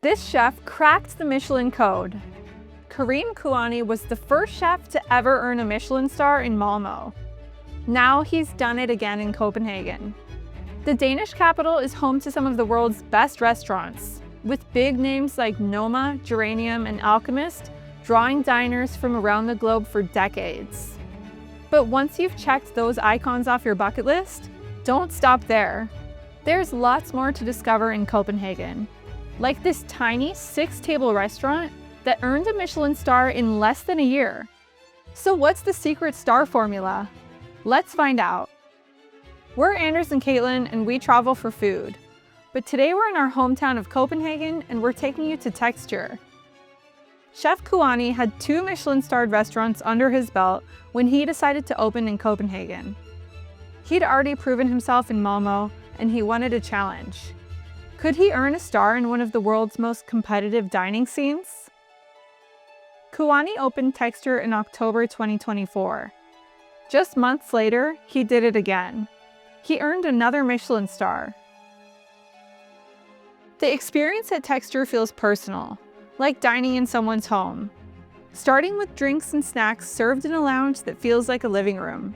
This chef cracked the Michelin code. Karim Khouani was the first chef to ever earn a Michelin star in Malmö. Now he's done it again in Copenhagen. The Danish capital is home to some of the world's best restaurants, with big names like Noma, Geranium, and Alchemist drawing diners from around the globe for decades. But once you've checked those icons off your bucket list, don't stop there. There's lots more to discover in Copenhagen, like this tiny 6-table restaurant that earned a Michelin star in less than a year. So what's the secret star formula? Let's find out. We're Anders and Kaitlin, and we travel for food. But today we're in our hometown of Copenhagen, and we're taking you to texture. Chef Khouani had 2 Michelin-starred restaurants under his belt when he decided to open in Copenhagen. He'd already proven himself in Malmö, and he wanted a challenge. Could he earn a star in one of the world's most competitive dining scenes? Khouani opened Texture in October 2024. Just months later, he did it again. He earned another Michelin star. The experience at Texture feels personal, like dining in someone's home, starting with drinks and snacks served in a lounge that feels like a living room.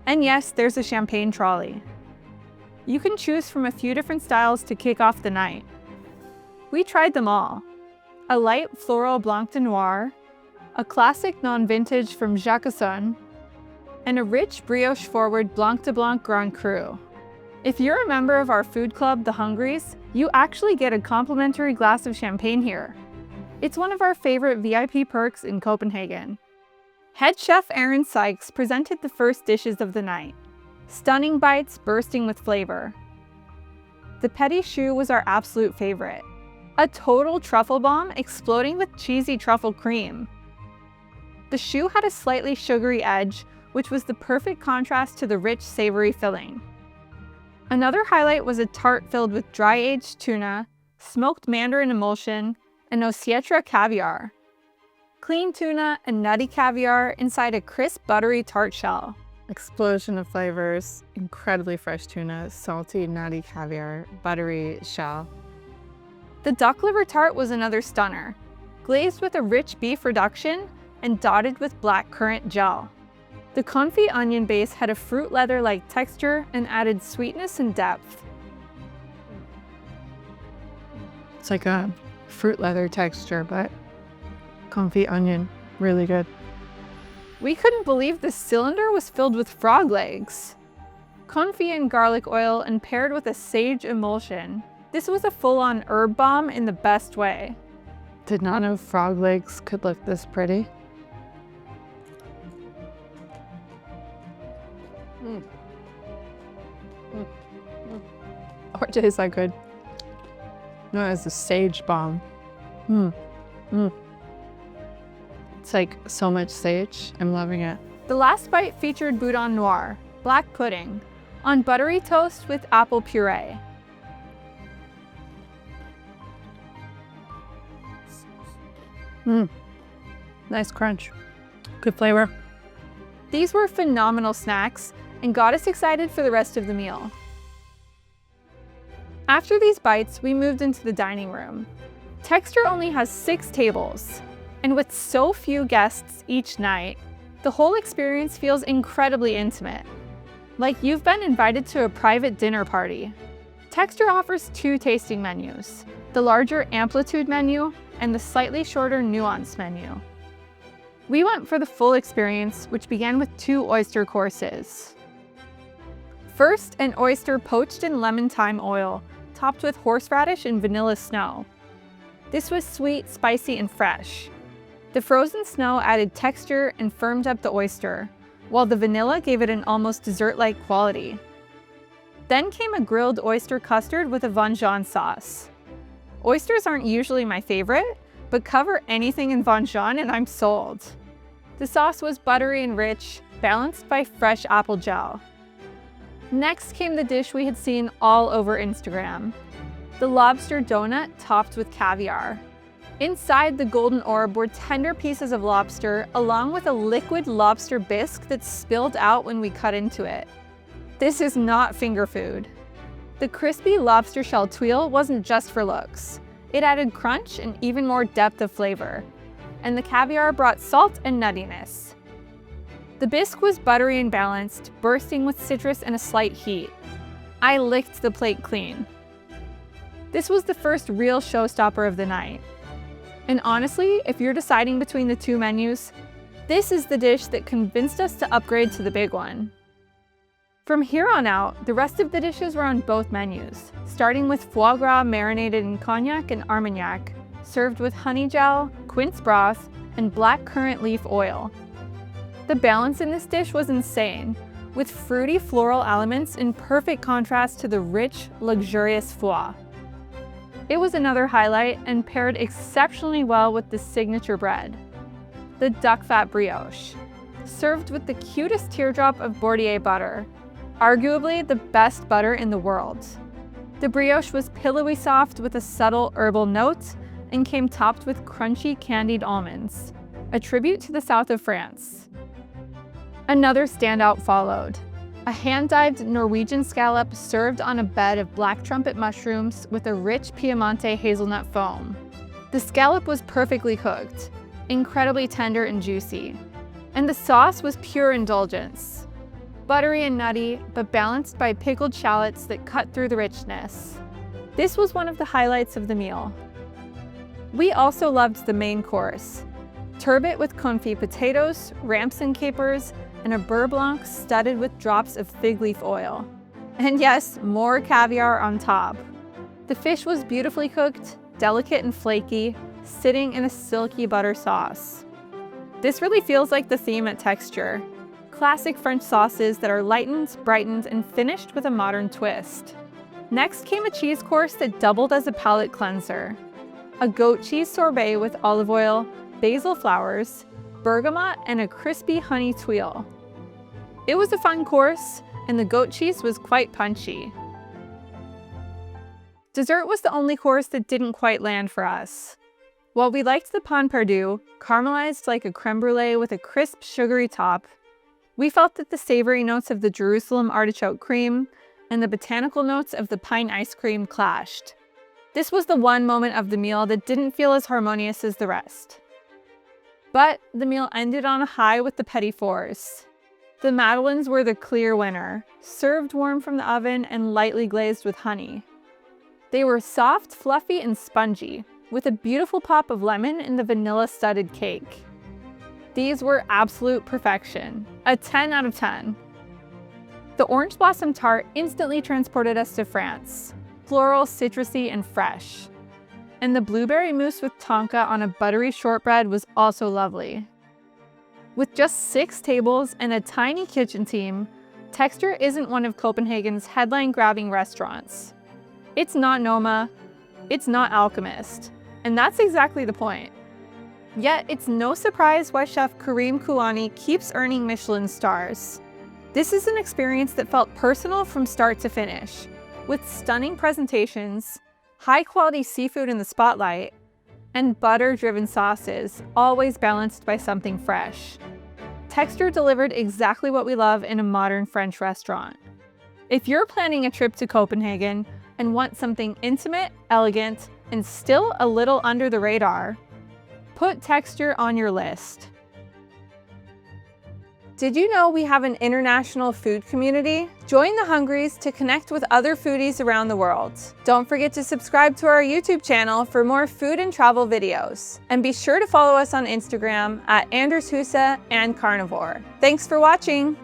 And yes, there's a champagne trolley. You can choose from a few different styles to kick off the night. We tried them all. A light floral Blanc de Noir, a classic non-vintage from Jacquesson, and a rich brioche-forward Blanc de Blanc Grand Cru. If you're a member of our food club, the Hungries, you actually get a complimentary glass of champagne here. It's one of our favorite VIP perks in Copenhagen. Head chef Aaron Sykes presented the first dishes of the night. Stunning bites bursting with flavor. The petit choux was our absolute favorite. A total truffle bomb exploding with cheesy truffle cream. The choux had a slightly sugary edge, which was the perfect contrast to the rich, savory filling. Another highlight was a tart filled with dry-aged tuna, smoked mandarin emulsion, and osietra caviar. Clean tuna and nutty caviar inside a crisp, buttery tart shell. Explosion of flavors, incredibly fresh tuna, salty, nutty caviar, buttery shell. The duck liver tart was another stunner, glazed with a rich beef reduction and dotted with black currant gel. The confit onion base had a fruit leather-like texture and added sweetness and depth. It's like a fruit leather texture, but confit onion, really good. We couldn't believe the cylinder was filled with frog legs. Confit and garlic oil and paired with a sage emulsion. This was a full-on herb bomb in the best way. Did not know frog legs could look this pretty. Oh, it tastes that good. No, it's a sage bomb. It's like so much sage. I'm loving it. The last bite featured boudin noir, black pudding, on buttery toast with apple puree. Nice crunch. Good flavor. These were phenomenal snacks and got us excited for the rest of the meal. After these bites, we moved into the dining room. Texture only has 6 tables, and with so few guests each night, the whole experience feels incredibly intimate, like you've been invited to a private dinner party. Texture offers 2 tasting menus, the larger Amplitude menu and the slightly shorter Nuance menu. We went for the full experience, which began with 2 oyster courses. First, an oyster poached in lemon thyme oil, topped with horseradish and vanilla snow. This was sweet, spicy, and fresh. The frozen snow added texture and firmed up the oyster, while the vanilla gave it an almost dessert-like quality. Then came a grilled oyster custard with a Vengeance sauce. Oysters aren't usually my favorite, but cover anything in Vengeance and I'm sold. The sauce was buttery and rich, balanced by fresh apple gel. Next came the dish we had seen all over Instagram, the lobster donut topped with caviar. Inside the golden orb were tender pieces of lobster along with a liquid lobster bisque that spilled out when we cut into it. This is not finger food. The crispy lobster shell tuile wasn't just for looks. It added crunch and even more depth of flavor, and the caviar brought salt and nuttiness. The bisque was buttery and balanced, bursting with citrus and a slight heat. I licked the plate clean. This was the first real showstopper of the night. And honestly, if you're deciding between the two menus, this is the dish that convinced us to upgrade to the big one. From here on out, the rest of the dishes were on both menus, starting with foie gras marinated in cognac and armagnac, served with honey gel, quince broth, and black currant leaf oil. The balance in this dish was insane, with fruity floral elements in perfect contrast to the rich, luxurious foie. It was another highlight and paired exceptionally well with the signature bread, the duck fat brioche, served with the cutest teardrop of Bordeaux butter, arguably the best butter in the world. The brioche was pillowy soft with a subtle herbal note and came topped with crunchy candied almonds, a tribute to the south of France. Another standout followed. A hand-dyed Norwegian scallop served on a bed of black trumpet mushrooms with a rich Piemonte hazelnut foam. The scallop was perfectly cooked, incredibly tender and juicy, and the sauce was pure indulgence. Buttery and nutty, but balanced by pickled shallots that cut through the richness. This was one of the highlights of the meal. We also loved the main course, turbot with confit potatoes, ramson capers, and a beurre blanc studded with drops of fig leaf oil. And yes, more caviar on top. The fish was beautifully cooked, delicate and flaky, sitting in a silky butter sauce. This really feels like the theme at Texture. Classic French sauces that are lightened, brightened, and finished with a modern twist. Next came a cheese course that doubled as a palate cleanser. A goat cheese sorbet with olive oil, basil flowers, bergamot, and a crispy honey tuile. It was a fun course, and the goat cheese was quite punchy. Dessert was the only course that didn't quite land for us. While we liked the pain perdu, caramelized like a creme brulee with a crisp, sugary top, we felt that the savory notes of the Jerusalem artichoke cream and the botanical notes of the pine ice cream clashed. This was the one moment of the meal that didn't feel as harmonious as the rest. But the meal ended on a high with the petit fours. The madeleines were the clear winner, served warm from the oven and lightly glazed with honey. They were soft, fluffy, and spongy, with a beautiful pop of lemon in the vanilla-studded cake. These were absolute perfection, a 10 out of 10. The orange blossom tart instantly transported us to France, floral, citrusy, and fresh. And the blueberry mousse with tonka on a buttery shortbread was also lovely. With just 6 tables and a tiny kitchen team, Texture isn't one of Copenhagen's headline-grabbing restaurants. It's not Noma, it's not Alchemist, and that's exactly the point. Yet it's no surprise why chef Karim Khouani keeps earning Michelin stars. This is an experience that felt personal from start to finish, with stunning presentations, high-quality seafood in the spotlight, and butter-driven sauces, always balanced by something fresh. Texture delivered exactly what we love in a modern French restaurant. If you're planning a trip to Copenhagen and want something intimate, elegant, and still a little under the radar, put Texture on your list. Did you know we have an international food community? Join the Hungries to connect with other foodies around the world. Don't forget to subscribe to our YouTube channel for more food and travel videos. And be sure to follow us on Instagram at @AndersHusa and Carnivore. Thanks for watching!